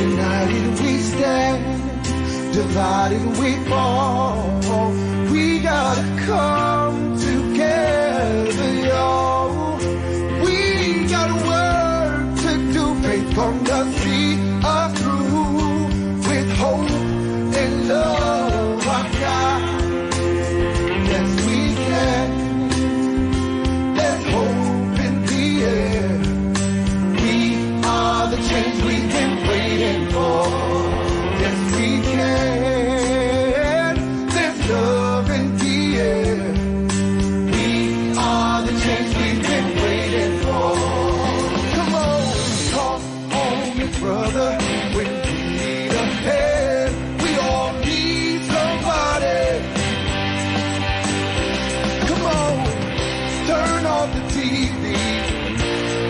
United we stand, divided we fall. We gotta come together, y'all. We got work to do. Faith from the sea up through with hope and love. I got, yes we can. There's hope in the air. We are the change we've been waiting for. Yes we can. There's love in the air. We are the change we've been waiting for. Come on, talk on me, brother. When we need a hand, we all need somebody. Come on, turn off the TV.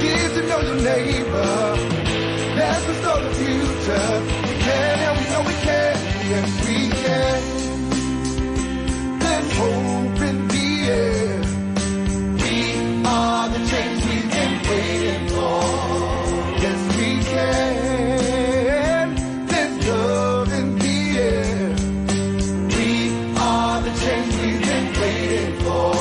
Get to know your neighbor. That's the start of the future. We can and we know we can. Yes, we can. There's hope in the air. We are the change we've been waiting for. Yes, we can. There's love in the air. We are the change we've been waiting for.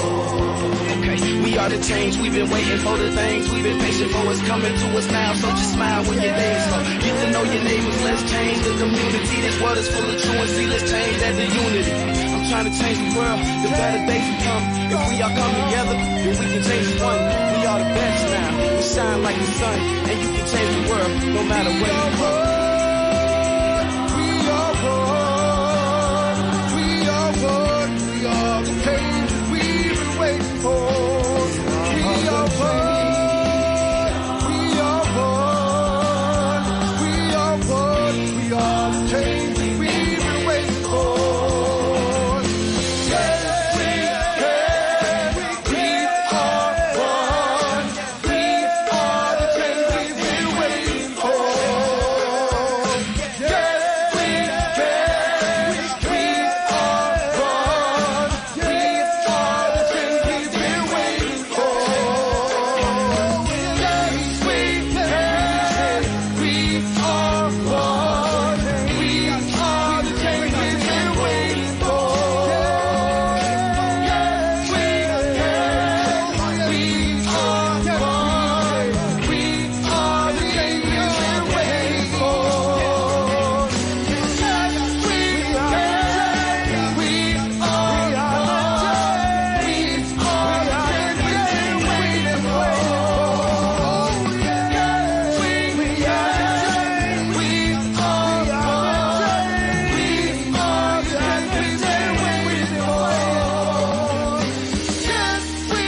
Okay, we are the change we've been waiting for, the things we've been patient for. It's coming to us now, so just smile when your day is slow. Get to know your neighbors, let's change the community. This world is full of truancy, let's change that to unity. I'm trying to change the world, the better days will come. If we all come together, then we can change this one. We are the best now, we shine like the sun. And you can change the world, no matter where you from. We are one, we are one, we are the change we've been waiting for. We are one, we are one, we are one, we are the change we've been waiting for. Yes, we can, we are one, we are the change we've been waiting for. Yes, we can, we are one, we are the change we've been waiting for. Yes, we can, we are one, we are the change we've been waiting for. Yes, we can, we are one, we are the change we've been waiting for. Yes, we can, we are one, we are the change we've been waiting for. Yes, we can, we are one, we are the change we've been waiting for. Yes, we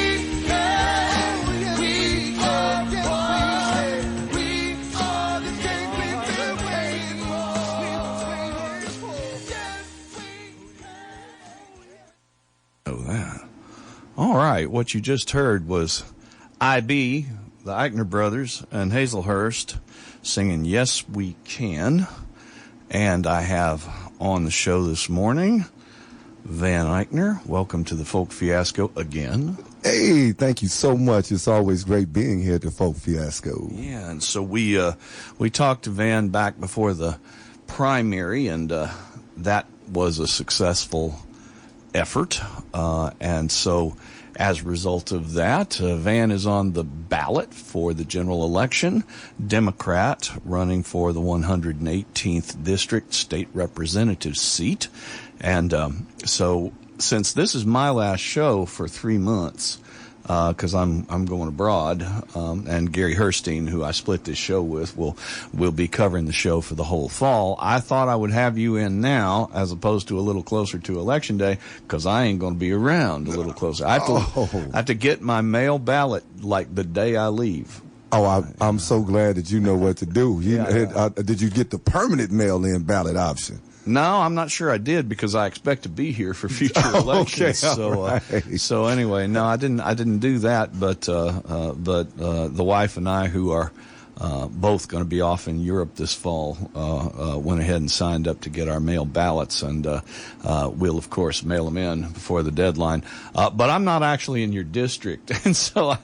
can, we are one, we are the change we've been waiting for. Oh, that. All right. What you just heard was IB, the Ikner brothers, and Hazelhurst singing Yes We Can. And I have on the show this morning Van Ikner. Welcome to the Folk Fiasco again. Hey, thank you so much. It's always great being here at the Folk Fiasco. Yeah, and so we talked to Van back before the primary, and that was a successful effort. And so as a result of that, Van is on the ballot for the general election, Democrat, running for the 118th District State Representative seat. And so since this is my last show for 3 months, because I'm going abroad, and Gary Herstein, who I split this show with, will be covering the show for the whole fall. I thought I would have you in now, as opposed to a little closer to Election Day, because I ain't going to be around a little closer. I have to get my mail ballot like the day I leave. Oh, I'm so glad that you know what to do. Yeah. Did you get the permanent mail-in ballot option? No, I'm not sure I did, because I expect to be here for future elections. Okay, So anyway, no, I didn't do that. But the wife and I, who are both going to be off in Europe this fall, went ahead and signed up to get our mail ballots, and we'll, of course, mail them in before the deadline. But I'm not actually in your district, and so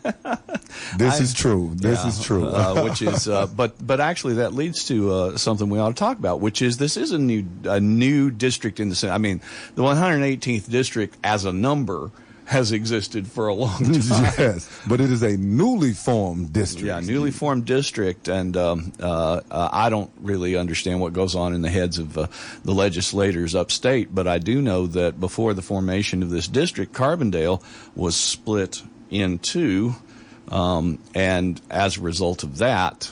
this is true. This is true. Which is, but actually that leads to something we ought to talk about, which is this is a new district in the Senate. I mean, the 118th district as a number has existed for a long time. Yes, but it is a newly formed district. Yeah, newly formed district, and I don't really understand what goes on in the heads of the legislators upstate, but I do know that before the formation of this district, Carbondale was split in two, and as a result of that,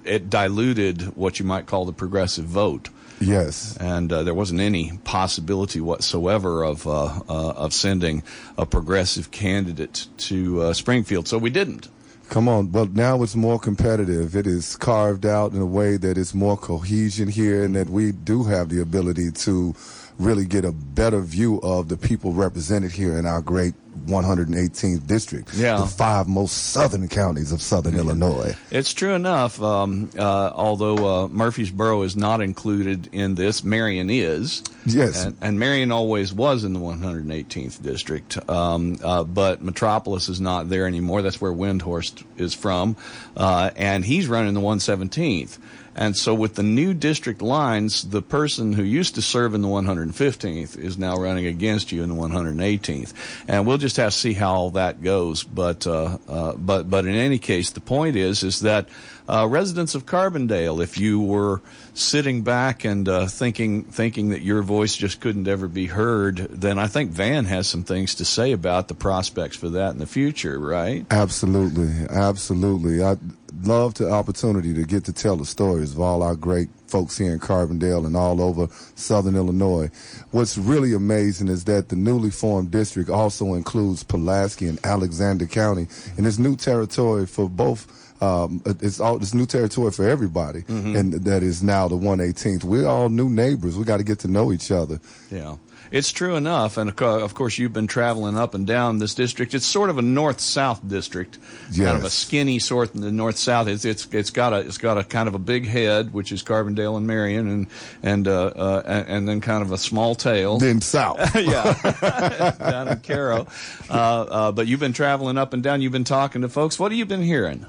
it diluted what you might call the progressive vote. Yes, and there wasn't any possibility whatsoever of sending a progressive candidate to Springfield, so we didn't. Come on, well, now it's more competitive. It is carved out in a way that it's more cohesion here, and that we do have the ability to really get a better view of the people represented here in our great 118th district, the 5 most southern counties of southern Illinois. It's true enough, although Murfreesboro is not included in this, Marion is. Yes. And Marion always was in the 118th district, but Metropolis is not there anymore. That's where Windhorst is from, and he's running the 117th. And so with the new district lines, the person who used to serve in the 115th is now running against you in the 118th. And we'll just have to see how all that goes. But in any case, the point is that residents of Carbondale, if you were sitting back and thinking that your voice just couldn't ever be heard, then I think Van has some things to say about the prospects for that in the future, right? Absolutely, absolutely. I'd love the opportunity to get to tell the stories of all our great folks here in Carbondale and all over southern Illinois. What's really amazing is that the newly formed district also includes Pulaski and Alexander County, and it's new territory for both. It's new territory for everybody, and that is now the 118th. We're all new neighbors. We got to get to know each other. Yeah, it's true enough. And of course, you've been traveling up and down this district. It's sort of a north-south district, kind of a skinny sort in the north-south. It's got a kind of a big head, which is Carbondale and Marion, and then kind of a small tail. Then south, yeah, down in Caro. But you've been traveling up and down. You've been talking to folks. What have you been hearing?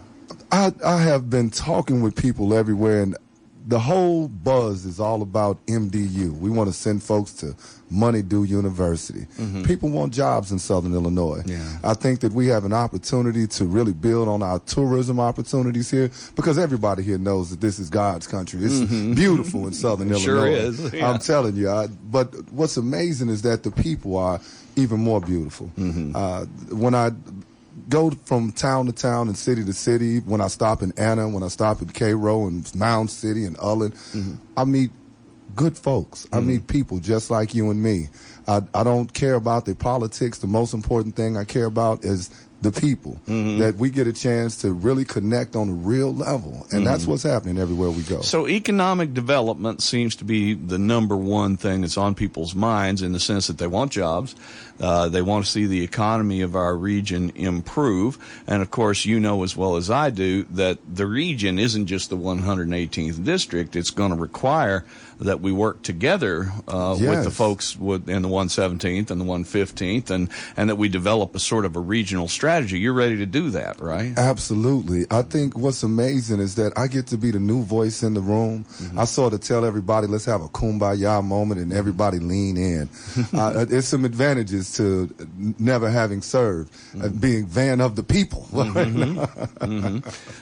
I have been talking with people everywhere, and the whole buzz is all about MDU. We want to send folks to Money Due University. People want jobs in southern Illinois. Yeah. I think that we have an opportunity to really build on our tourism opportunities here, because everybody here knows that this is God's country. It's beautiful in southern Illinois. Sure is. Yeah. I'm telling you. But what's amazing is that the people are even more beautiful. When I go from town to town and city to city, when I stop in Anna, when I stop in Cairo and Mound City and Ullen, I meet good folks. I meet people just like you and me. I don't care about their politics. The most important thing I care about is the people, that we get a chance to really connect on a real level. And that's what's happening everywhere we go. So economic development seems to be the number one thing that's on people's minds, in the sense that they want jobs. They want to see the economy of our region improve. And, of course, you know as well as I do that the region isn't just the 118th district. It's going to require that we work together with the folks in the 117th and the 115th, and that we develop a sort of a regional strategy. You're ready to do that, right? Absolutely. I think what's amazing is that I get to be the new voice in the room. I sort of tell everybody, let's have a kumbaya moment, and everybody lean in. There's some advantages to never having served, being Van of the people.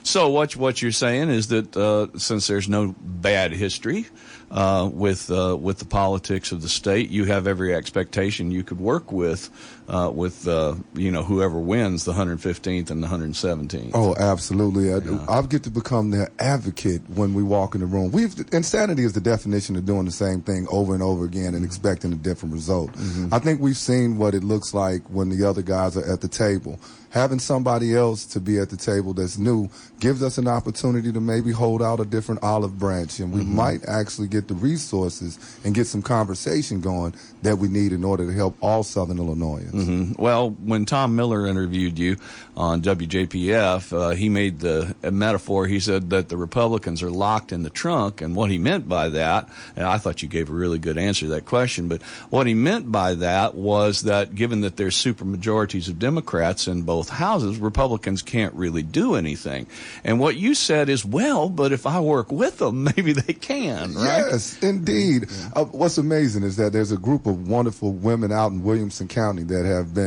So what you're saying is that since there's no bad history with the politics of the state, you have every expectation you could work with whoever wins the 115th and the 117th. Oh, absolutely. I get to become their advocate when we walk in the room. Insanity is the definition of doing the same thing over and over again and expecting a different result. I think we've seen what it looks like when the other guys are at the table. Having somebody else to be at the table that's new gives us an opportunity to maybe hold out a different olive branch, and we might actually get the resources and get some conversation going that we need in order to help all southern Illinoisans. Well, when Tom Miller interviewed interviewed you on WJPF, he made the metaphor. He said that the Republicans are locked in the trunk, and what he meant by that, and I thought you gave a really good answer to that question, but what he meant by that was that given that there's super majorities of Democrats in both houses, Republicans can't really do anything. And what you said is, well, but if I work with them, maybe they can, right? Yes, indeed. Yeah. What's amazing is that there's a group of wonderful women out in Williamson County that have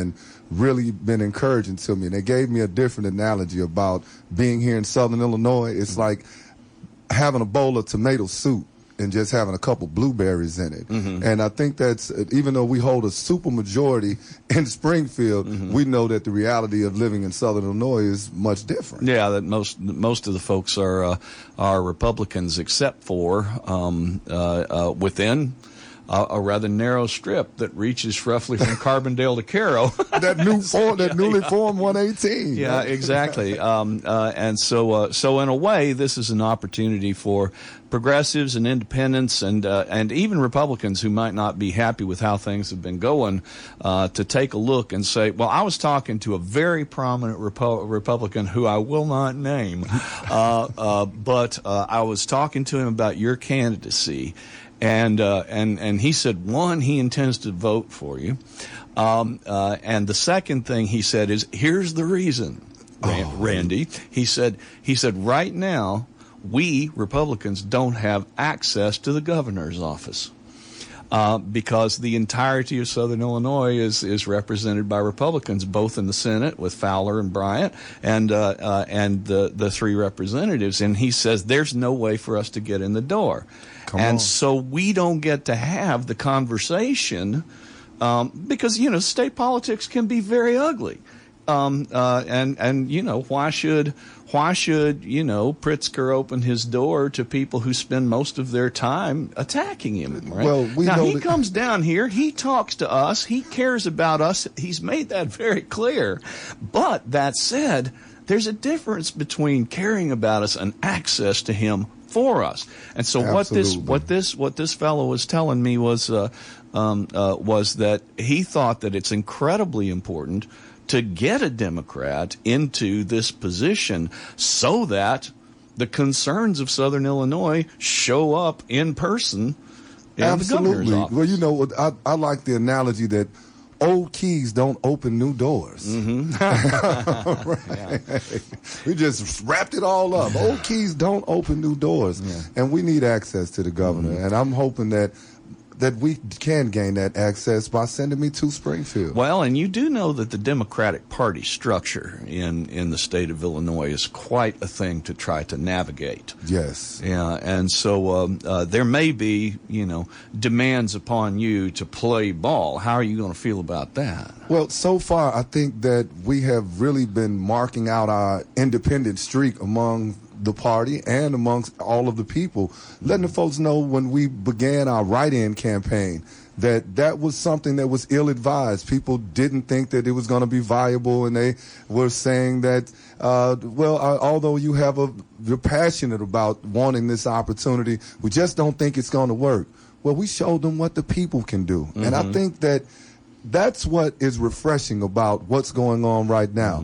really been encouraging to me. And they gave me a different analogy about being here in Southern Illinois. It's like having a bowl of tomato soup and just having a couple blueberries in it. And I think that's, even though we hold a super majority in Springfield, we know that the reality of living in Southern Illinois is much different. Yeah, that most of the folks are Republicans, except for within a rather narrow strip that reaches roughly from Carbondale to Cairo. that newly formed 118. Yeah, exactly. And so in a way, this is an opportunity for progressives and independents and even Republicans who might not be happy with how things have been going to take a look and say, well, I was talking to a very prominent Republican who I will not name, but I was talking to him about your candidacy. And he said, one, he intends to vote for you. And the second thing he said is, here's the reason, Randy. He said, right now, we Republicans don't have access to the governor's office. Because the entirety of Southern Illinois is represented by Republicans, both in the Senate with Fowler and Bryant, and the three representatives. And he says there's no way for us to get in the door. So we don't get to have the conversation because state politics can be very ugly. And why should Pritzker open his door to people who spend most of their time attacking him, right? Well, he comes down here, he talks to us, he cares about us, he's made that very clear. But that said, there's a difference between caring about us and access to him for us. And so what this fellow was telling me was that he thought that it's incredibly important to get a Democrat into this position so that the concerns of Southern Illinois show up in person in the governor's office. Well, I like the analogy that old keys don't open new doors. We just wrapped it all up. Old keys don't open new doors. And we need access to the governor. And I'm hoping that we can gain that access by sending me to Springfield. Well, and you do know that the Democratic Party structure in the state of Illinois is quite a thing to try to navigate. Yes. Yeah, and so there may be, demands upon you to play ball. How are you going to feel about that? Well, so far, I think that we have really been marking out our independent streak among the party and amongst all of the people, letting the folks know when we began our write-in campaign that was something that was ill-advised. People didn't think that it was going to be viable, and they were saying that, although you're passionate about wanting this opportunity, we just don't think it's going to work. Well, we showed them what the people can do. And I think that's what is refreshing about what's going on right now.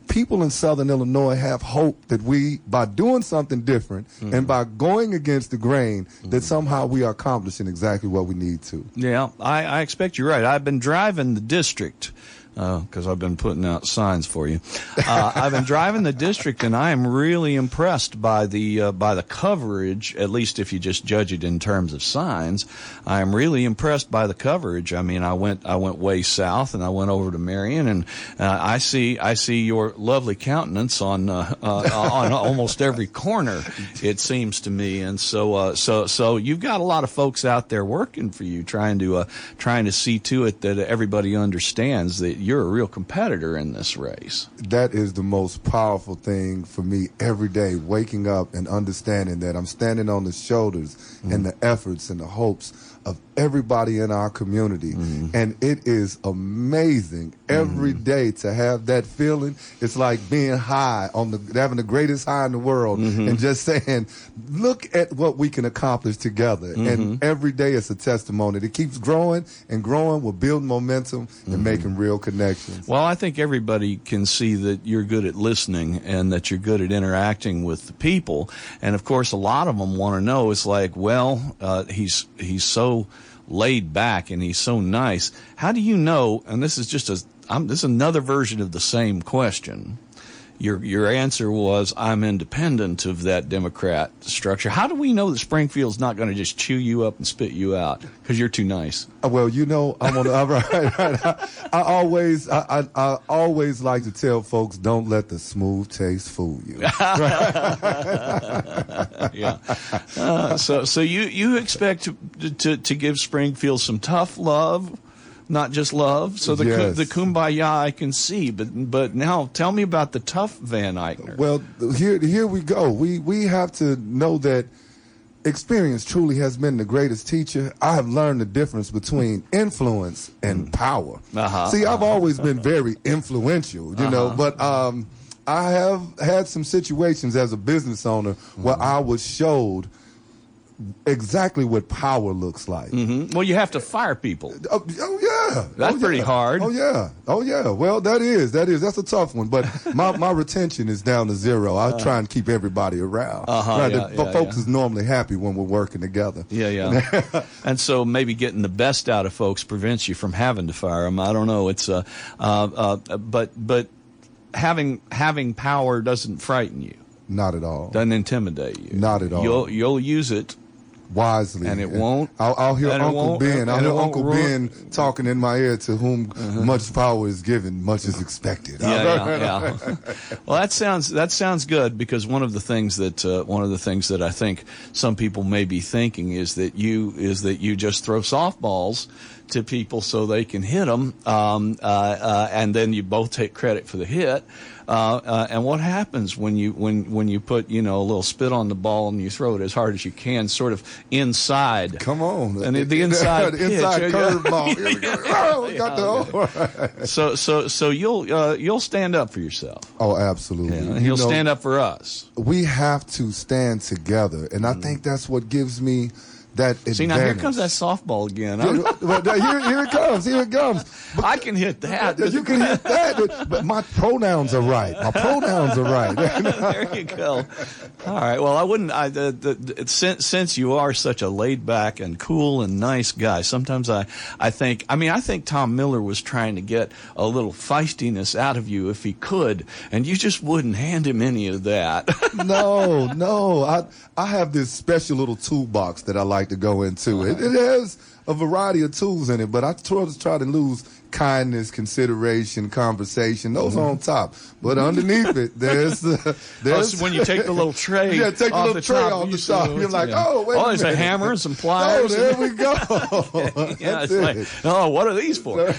People in Southern Illinois have hope that by doing something different and by going against the grain, that somehow we are accomplishing exactly what we need to. Yeah, I expect you're right. I've been driving the district because I've been putting out signs for you. I've been driving the district, and I am really impressed by the coverage. At least if you just judge it in terms of signs, I am really impressed by the coverage. I mean, I went way south, and I went over to Marion, and I see your lovely countenance on almost every corner. It seems to me, and so you've got a lot of folks out there working for you, trying to see to it that everybody understands that you're a real competitor in this race. That is the most powerful thing for me every day, waking up and understanding that I'm standing on the shoulders and the efforts and the hopes of everybody in our community. And it is amazing every day to have that feeling. It's like being high, having the greatest high in the world, and just saying, look at what we can accomplish together. And every day it's a testimony. It keeps growing and growing. We're building momentum and making real connections. connections. Well, I think everybody can see that you're good at listening and that you're good at interacting with the people. And of course, a lot of them want to know. It's like, well, he's so laid back and he's so nice. How do you know? And this is just this is another version of the same question. Your answer was, I'm independent of that Democrat structure. How do we know that Springfield's not going to just chew you up and spit you out because you're too nice? Well, you know, I'm on the right. I always like to tell folks, don't let the smooth taste fool you. Yeah. So you expect to give Springfield some tough love, not just love. So the kumbaya I can see, but now tell me about the tough Van Ikner. Well, here we go. We have to know that experience truly has been the greatest teacher. I have learned the difference between influence and power. See, I've always been very influential, you know, but I have had some situations as a business owner where I was showed exactly what power looks like. Well, you have to fire people. Oh yeah, that's pretty hard. Oh yeah. Well, that's a tough one. But my retention is down to 0. I try and keep everybody around. Folks is normally happy when we're working together. Yeah. And so maybe getting the best out of folks prevents you from having to fire them. I don't know. It's but having power doesn't frighten you. Not at all. Doesn't intimidate you. Not at all. You'll use it wisely, and it won't. I'll hear Uncle Ben. I'll hear Uncle ruin. Ben talking in my ear. To whom much power is given, much is expected. Yeah. Well, that sounds good, because one of the things that I think some people may be thinking is that you just throw softballs to people so they can hit them, and then you both take credit for the hit. And what happens when you put a little spit on the ball and you throw it as hard as you can, sort of inside? Come on, and the inside pitch, inside curveball. Here we go. Oh, got the So you'll stand up for yourself. Oh, absolutely. Yeah, and you'll stand up for us. We have to stand together, and I think that's what gives me that advantage. See, now here comes that softball again. Here it comes. Here it comes. But I can hit that. You can hit that, but my pronouns are right. There you go. All right. Well, I wouldn't. Since you are such a laid back and cool and nice guy, sometimes I think Tom Miller was trying to get a little feistiness out of you if he could, and you just wouldn't hand him any of that. No. I have this special little toolbox that I like to go into. It has a variety of tools in it, but I try to lose kindness, consideration, conversation. Those are on top, but underneath it, there's so when you take the little tray, take the little tray off the top. You're like, oh, wait a minute. There's a hammer and some pliers. Oh, there we go. It's like, oh, what are these for?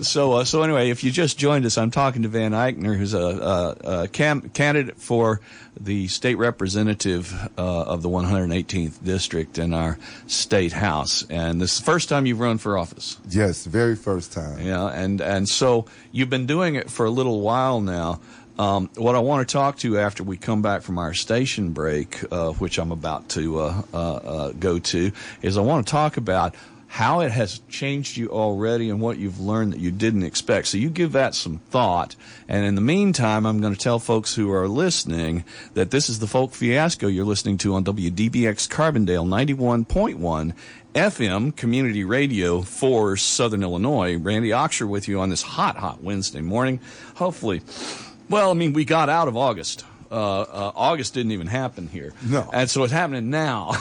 So anyway, if you just joined us, I'm talking to Van Ikner, who's a candidate for the state representative of the 118th district in our state house, and this is the first time you've run for office. Yes, very first time. Yeah, and so you've been doing it for a little while now. What I want to talk to after we come back from our station break, which I'm about to go to, is I want to talk about how it has changed you already and what you've learned that you didn't expect. So you give that some thought. And in the meantime, I'm going to tell folks who are listening that this is the Folk Fiasco you're listening to on WDBX Carbondale 91.1 FM Community Radio for Southern Illinois. Randy Auxier with you on this hot Wednesday morning. Hopefully, we got out of August. August didn't even happen here. No. And so it's happening now.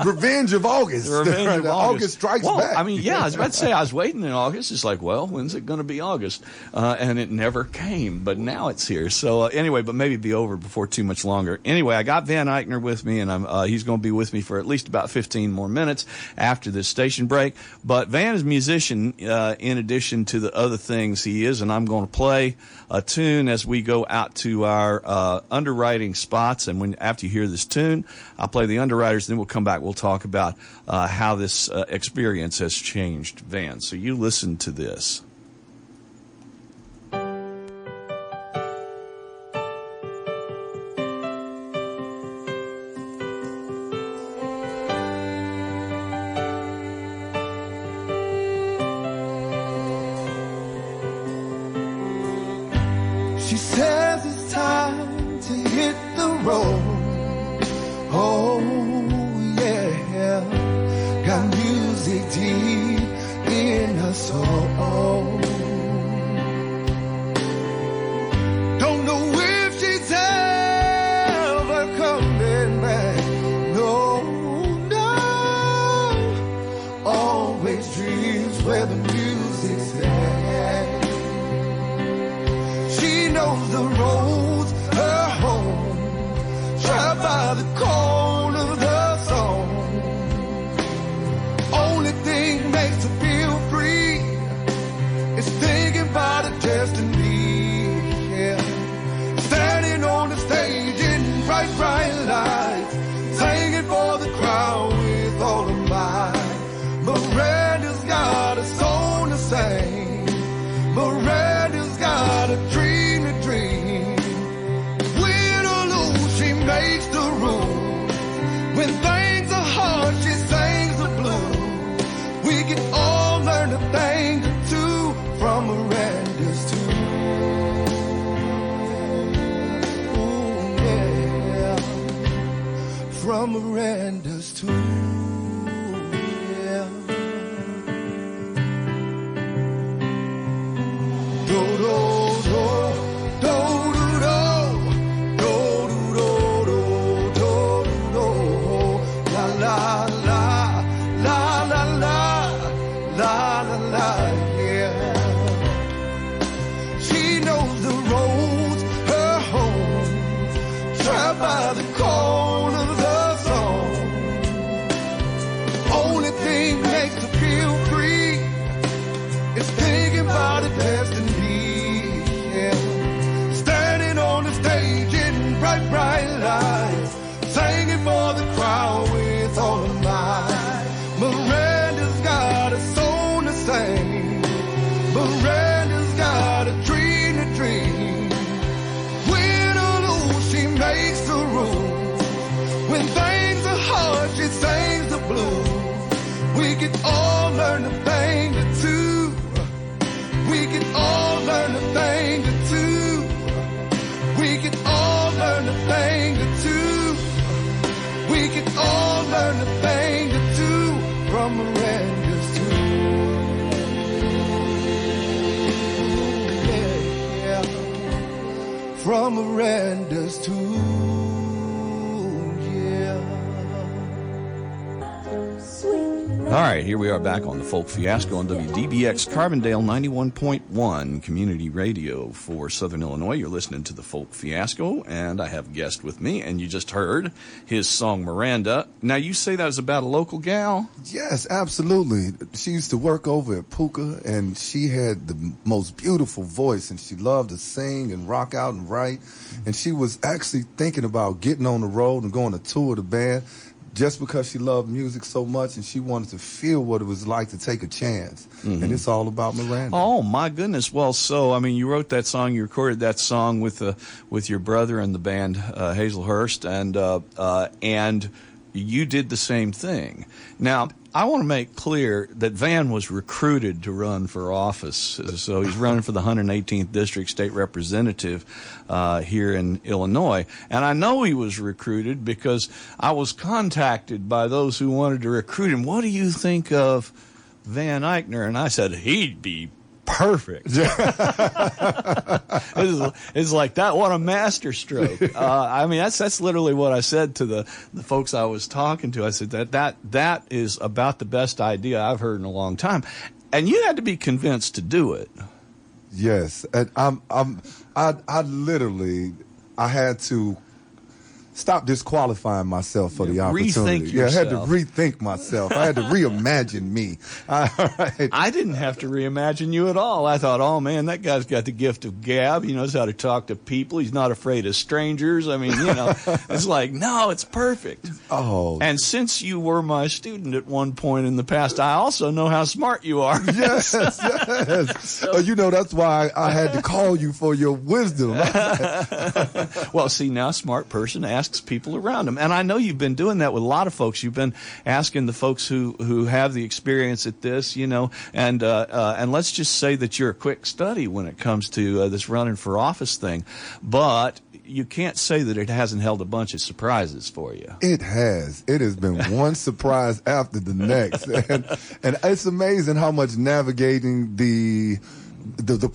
Revenge of August. Revenge of August strikes back. I was about to say, I was waiting in August. It's like, well, when's it going to be August? And it never came, but now it's here. So anyway, but maybe be over before too much longer. Anyway, I got Van Ikner with me, and he's going to be with me for at least about 15 more minutes after this station break. But Van is a musician in addition to the other things he is, and I'm going to play a tune as we go out to our underwriting spots. And after you hear this tune, I'll play the underwriters, then we'll come back. We'll talk about how this experience has changed Van. So you listen to this. She says it's time to hit the road. Oh, yeah. Got music deep in her soul. Don't know if she's ever coming back. No, no. Always dreams where the music's at. She knows the roads, her home, trapped by the cold of the song. Only thing makes her feel free is thinking about her destiny. Yeah. Standing on the stage in bright, bright lights, singing for the crowd with all her might. Miranda's got a song to sing. Miranda's got a dream to dream. Win or lose, she makes the rules. When things are hard, she sings the blues. We can all learn a thing or two from Miranda's tune. Ooh, yeah. From Miranda's tune. By the cold of the song. Only thing makes her feel free is thinking about her destiny. Yeah. Standing on the stage in bright, bright lights, singing for the crowd with all her might. Miranda's got a song to sing. Miranda's got a dream to dream. Win or lose, she makes the rules. When things are hard, she sings the blues. We can all learn a thing or two. We can all learn a thing or two. We can all learn a thing or two. We can all learn a thing or two from Miranda's tune. Yeah. From Miranda's tune. All right, here we are back on the Folk Fiasco on WDBX Carbondale 91.1 Community Radio for Southern Illinois. You're listening to the Folk Fiasco, and I have a guest with me, and you just heard his song Miranda. Now, you say that was about a local gal? Yes, absolutely. She used to work over at Puka, and she had the most beautiful voice, and she loved to sing and rock out and write. And she was actually thinking about getting on the road and going to tour the band, just because she loved music so much and she wanted to feel what it was like to take a chance. Mm-hmm. And it's all about Miranda. Oh, my goodness. Well, so, I mean, you wrote that song, you recorded that song with your brother and the band Hazelhurst, and you did the same thing. Now, I want to make clear that Van was recruited to run for office. So he's running for the 118th District State Representative here in Illinois. And I know he was recruited because I was contacted by those who wanted to recruit him. What do you think of Van Ikner? And I said, he'd be perfect. It's like that. What a masterstroke. I mean, that's literally what I said to the folks I was talking to. I said that is about the best idea I've heard in a long time. And you had to be convinced to do it. Yes. And I had to stop disqualifying myself for the opportunity. I had to rethink myself. I had to reimagine me. I didn't have to reimagine you at all. I thought, oh man, that guy's got the gift of gab. He knows how to talk to people. He's not afraid of strangers. I mean, it's like, no, it's perfect. Oh. And since you were my student at one point in the past, I also know how smart you are. Yes, yes. So, that's why I had to call you for your wisdom. Well, see, now, smart person, ask asks people around them. And I know you've been doing that with a lot of folks. You've been asking the folks who have the experience at this, and let's just say that you're a quick study when it comes to this running for office thing. But you can't say that it hasn't held a bunch of surprises for you. It has. It has been one surprise after the next. And it's amazing how much navigating the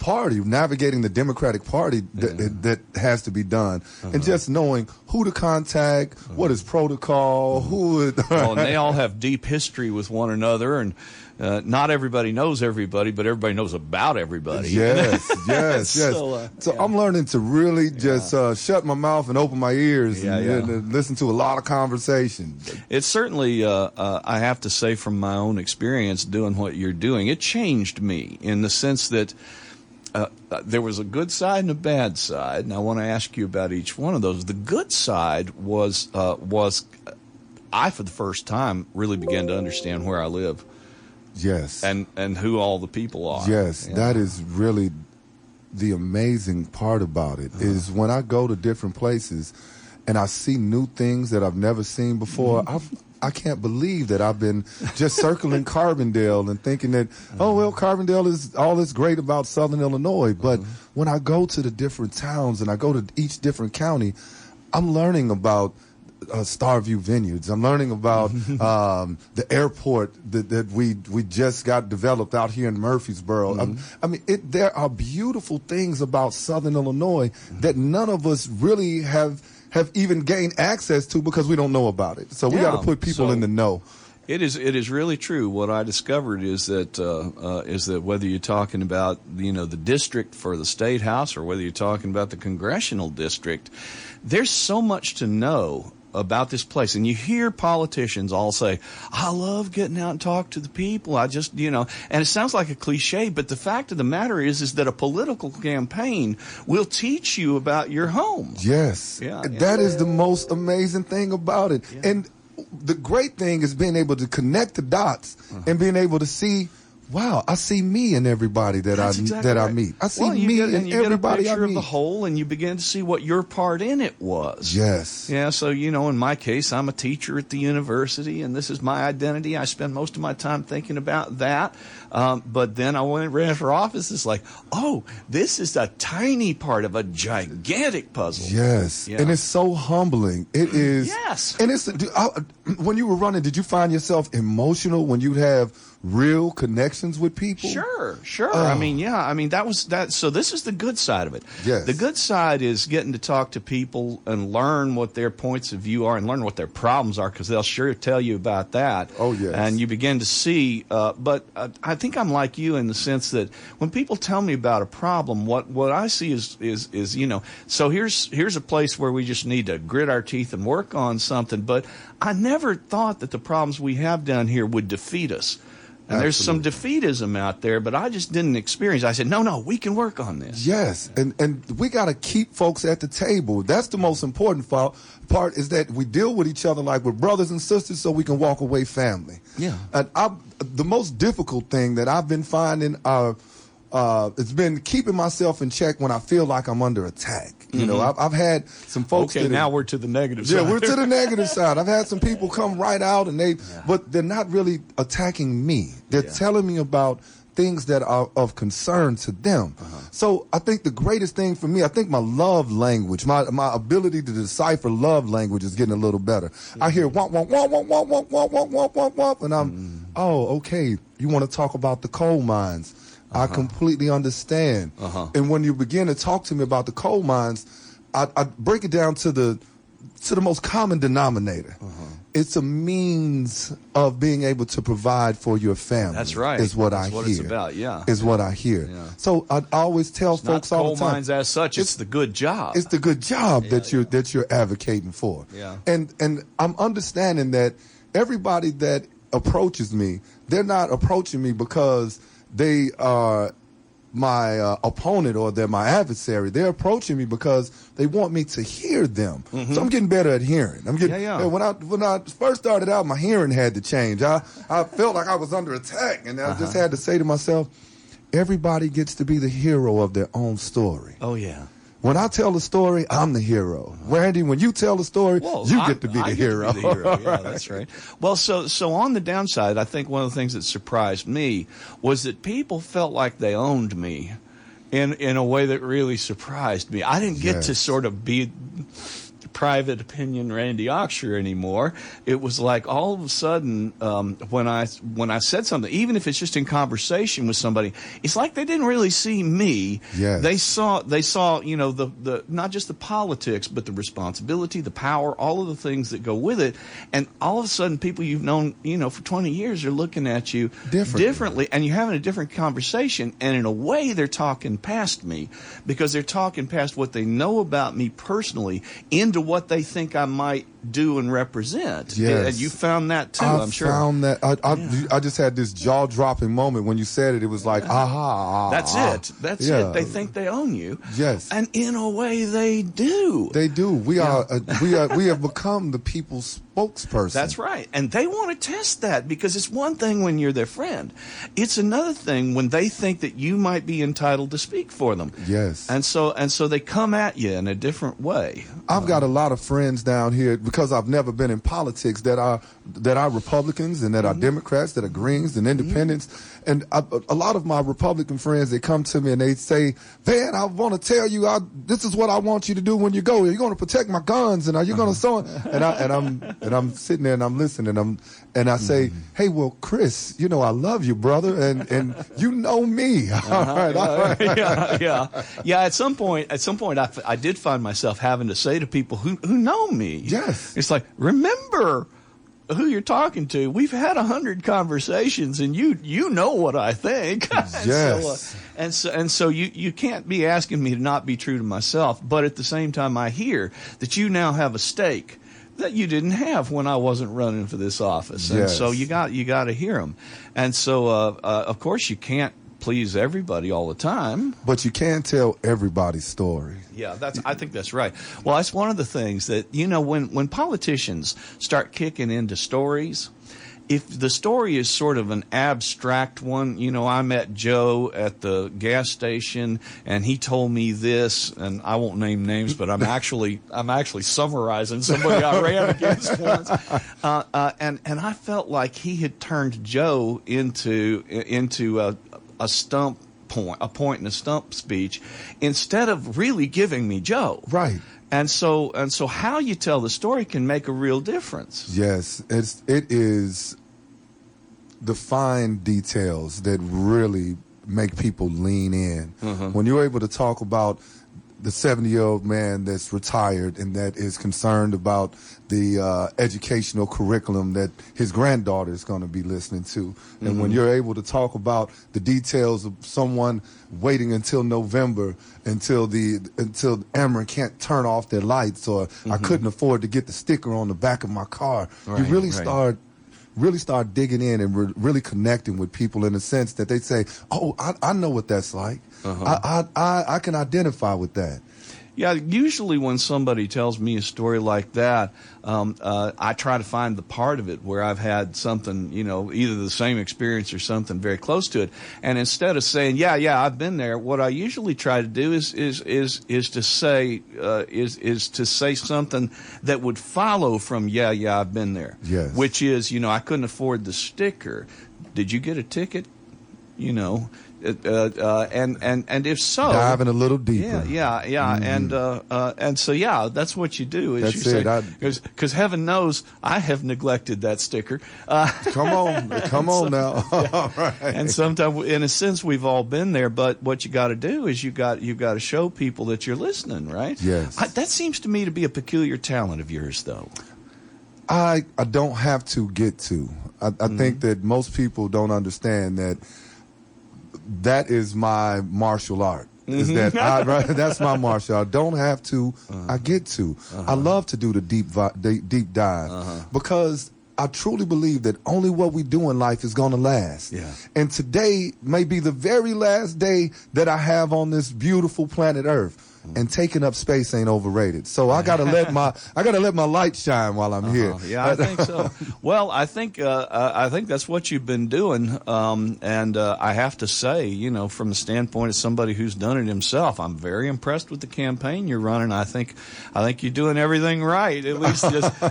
party, navigating the Democratic Party that has to be done. And just knowing who to contact, what is protocol, who would... and they all have deep history with one another, and not everybody knows everybody, but everybody knows about everybody. Yes, yes. So I'm learning to really just shut my mouth and open my ears and listen to a lot of conversation. It's certainly, I have to say from my own experience doing what you're doing, it changed me in the sense that there was a good side and a bad side, and I want to ask you about each one of those. The good side was I, for the first time, really began to understand where I live. Yes. And who all the people are. Yes, that is really the amazing part about it, is when I go to different places and I see new things that I've never seen before. I can't believe that I've been just circling Carbondale and thinking that, Carbondale is all that's great about Southern Illinois. But when I go to the different towns and I go to each different county, I'm learning about Starview Vineyards. I'm learning about the airport that we just got developed out here in Murfreesboro. There are beautiful things about Southern Illinois that none of us really have even gained access to because we don't know about it. So we got to put people in the know. It is really true. What I discovered is that whether you're talking about the district for the state house or whether you're talking about the congressional district, there's so much to know about this place. And you hear politicians all say, I love getting out and talk to the people. I just, and it sounds like a cliche, but the fact of the matter is that a political campaign will teach you about your home. Yes. That is the most amazing thing about it. Yeah. And the great thing is being able to connect the dots and being able to see, wow, I see me in everybody that I meet. I see me in everybody I meet. You get a picture of the whole, and you begin to see what your part in it was. Yes. Yeah, so, in my case, I'm a teacher at the university, and this is my identity. I spend most of my time thinking about that. But then I went and ran for office. It's like, this is a tiny part of a gigantic puzzle. Yes. Yeah. And it's so humbling. It is. Yes. And it's when you were running, did you find yourself emotional when you have real connections with people? Sure. That was that. So this is the good side of it. Yes. The good side is getting to talk to people and learn what their points of view are and learn what their problems are, because they'll sure tell you about that. Oh, yes. And you begin to see, but I think I'm like you in the sense that when people tell me about a problem, what I see is so here's a place where we just need to grit our teeth and work on something. But I never thought that the problems we have down here would defeat us. And there's some defeatism out there, but I just didn't experience. I said, no, we can work on this. Yes, and we got to keep folks at the table. That's the most important part, is that we deal with each other like we're brothers and sisters so we can walk away family. Yeah. And the most difficult thing that I've been finding it's been keeping myself in check when I feel like I'm under attack. I've had some folks. Okay, now we're to the negative side. Yeah, we're to the negative side. I've had some people come right out but they're not really attacking me. They're telling me about things that are of concern to them. So I think the greatest thing for me, I think my love language, my ability to decipher love language is getting a little better. I hear womp, womp, womp, womp, womp, womp, womp, womp, womp, womp, womp, and I'm, okay, you want to talk about the coal mines. I completely understand. And when you begin to talk to me about the coal mines, I break it down to the most common denominator. It's a means of being able to provide for your family. That's right. Is what I hear. That's what it's about, yeah. Is what I hear. Yeah. So I always tell folks all the time. Coal mines as such, it's the good job. It's the good job that you're advocating for. Yeah. And I'm understanding that everybody that approaches me, they're not approaching me because they are my opponent or they're my adversary. They're approaching me because they want me to hear them. So I'm getting better at hearing. I'm getting when I first started out, my hearing had to change. I felt like I was under attack, and I just had to say to myself, everybody gets to be the hero of their own story. Oh yeah. when I tell a story, I'm the hero. Randy, when you tell the story, you get to be the hero. Yeah, that's right. Well, so on the downside, I think one of the things that surprised me was that people felt like they owned me in a way that really surprised me. I didn't get to sort of be private opinion Randy Auxier anymore. It was like all of a sudden when I said something, even if it's just in conversation with somebody, it's like they didn't really see me. Yes. They saw the not just the politics, but the responsibility, the power, all of the things that go with it. And all of a sudden, people you've known for 20 years are looking at you differently, and you're having a different conversation. And in a way, they're talking past me because they're talking past what they know about me personally into what they think I might do and represent. Yes. And you found that too, I'm sure. I found that. I just had this jaw-dropping moment when you said it. It was like, aha. That's it. That's it. They think they own you. Yes. And in a way, they do. They do. We have become the people's spokesperson. That's right. And they want to test that because it's one thing when you're their friend. It's another thing when they think that you might be entitled to speak for them. Yes. And so they come at you in a different way. I've got a lot of friends down here because I've never been in politics that are Republicans and that are Democrats, that are Greens and Independents. And a lot of my Republican friends, they come to me and they say, "Van, I want to tell you, this is what I want you to do when you go. Are you going to protect my guns? And are you going to so?" And I'm sitting there and I'm listening and I say, "Hey, well, Chris, I love you, brother, and you know me." All right. Yeah. At some point, I did find myself having to say to people who know me, yes, it's like, remember who you're talking to. We've had 100 conversations, and you know what I think. Yes. and so you can't be asking me to not be true to myself. But at the same time, I hear that you now have a stake that you didn't have when I wasn't running for this office. And so you got to hear them. And so of course you can't please everybody all the time, but you can tell everybody's story. Yeah, I think that's right. Well, that's one of the things that when politicians start kicking into stories, if the story is sort of an abstract one, I met Joe at the gas station and he told me this, and I won't name names, but I'm actually summarizing somebody I ran against once, and I felt like he had turned Joe into a stump point, a point in a stump speech, instead of really giving me Joe. Right. And so how you tell the story can make a real difference. Yes, it is the fine details that really make people lean in. When you're able to talk about the 70-year-old man that's retired and that is concerned about the educational curriculum that his granddaughter is going to be listening to. And when you're able to talk about the details of someone waiting until November until Ameren can't turn off their lights, or I couldn't afford to get the sticker on the back of my car, you really start digging in and really connecting with people in a sense that they say, "Oh, I know what that's like. I can identify with that." Yeah, usually when somebody tells me a story like that, I try to find the part of it where I've had something, either the same experience or something very close to it. And instead of saying, "Yeah, I've been there," what I usually try to do is to say something that would follow from "Yeah, I've been there." Yes. Which is, I couldn't afford the sticker. Did you get a ticket? And if so, diving a little deeper. And so that's what you do. Is that's you because heaven knows I have neglected that sticker. Come on now. All right. And sometimes, in a sense, we've all been there. But what you got to do is you got to show people that you're listening, right? Yes. That seems to me to be a peculiar talent of yours, though. I don't have to get to. I think that most people don't understand that is my martial art. Is that that's my martial art. I don't have to. I get to. I love to do the deep dive because I truly believe that only what we do in life is going to last. Yeah. And today may be the very last day that I have on this beautiful planet Earth. and taking up space ain't overrated. So I gotta let my light shine while I'm here. Yeah, I think so. Well, I think that's what you've been doing, and I have to say, you know, from the standpoint of somebody who's done it himself, I'm very impressed with the campaign you're running. I think you're doing everything right. At least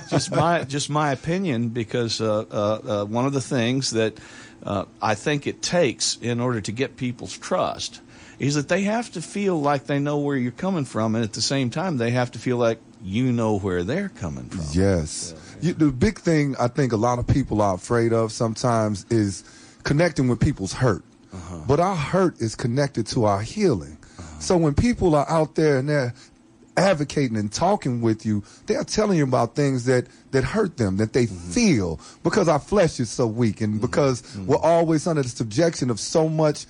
just my opinion, because one of the things that I think it takes in order to get people's trust is that they have to feel like they know where you're coming from, and at the same time, they have to feel like you know where they're coming from. Yes. The big thing I think a lot of people are afraid of sometimes is connecting with people's hurt. But our hurt is connected to our healing. So when people are out there and they're advocating and talking with you, they're telling you about things that hurt them, that they feel, because our flesh is so weak, and because we're always under the subjection of so much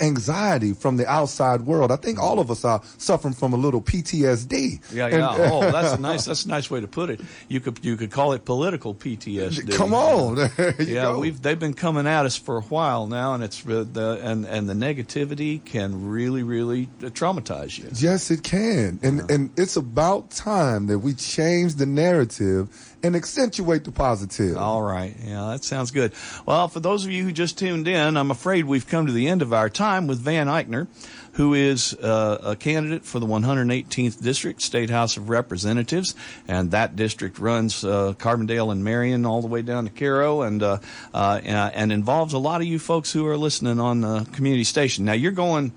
anxiety from the outside world. I think all of us are suffering from a little PTSD. Yeah. Oh, that's a nice way to put it. You could call it political PTSD. Come on. There you go. They've been coming at us for a while now, and it's the negativity can really traumatize you. Yes, it can. And it's about time that we change the narrative and accentuate the positive. All right. Yeah, that sounds good. Well, for those of you who just tuned in, I'm afraid we've come to the end of our time with Van Ikner, who is a candidate for the 118th District State House of Representatives, and that district runs Carbondale and Marion all the way down to Cairo, and involves a lot of you folks who are listening on the community station. Now, you're going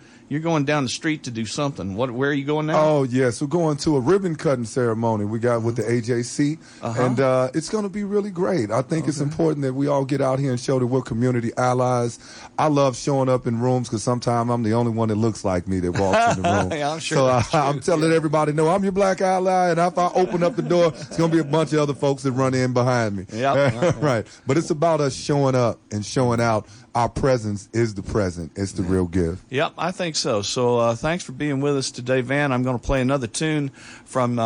down the street to do something. Where are you going now? Oh, yes. We're going to a ribbon cutting ceremony we got with the AJC, and it's going to be really great. I think it's important that we all get out here and show that we're community allies. I love showing up in rooms because sometimes I'm the only one that looks like me that walks in the room. Yeah, I'm sure. So I'm telling everybody, no, I'm your black ally, and if I open up the door, it's going to be a bunch of other folks that run in behind me. Yep. Right. But it's about us showing up and showing out. Our presence is the present. It's the real gift. Yep, I think so. So thanks for being with us today, Van. I'm going to play another tune from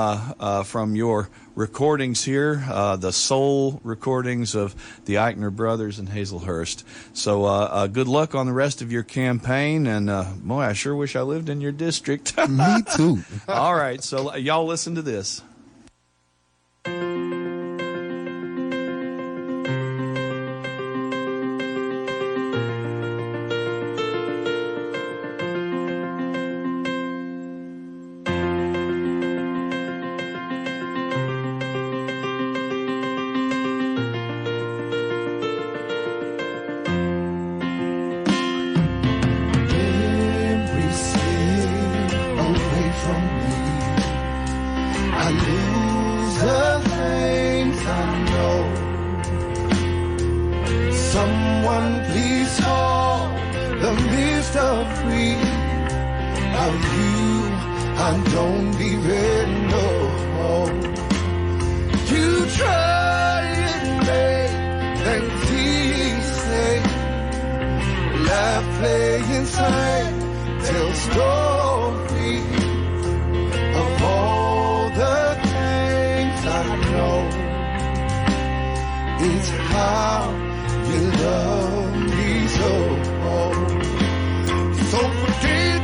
your recordings here, the soul recordings of the Ikner brothers in Hazelhurst. So good luck on the rest of your campaign, and boy, I sure wish I lived in your district. Me too. All right, so y'all listen to this. I lose the things I know. Someone please call the mystery of you. I don't even know. You try and make things easy. Laugh, play inside, tell stories of all the things I know. It's how you love me so. So forgive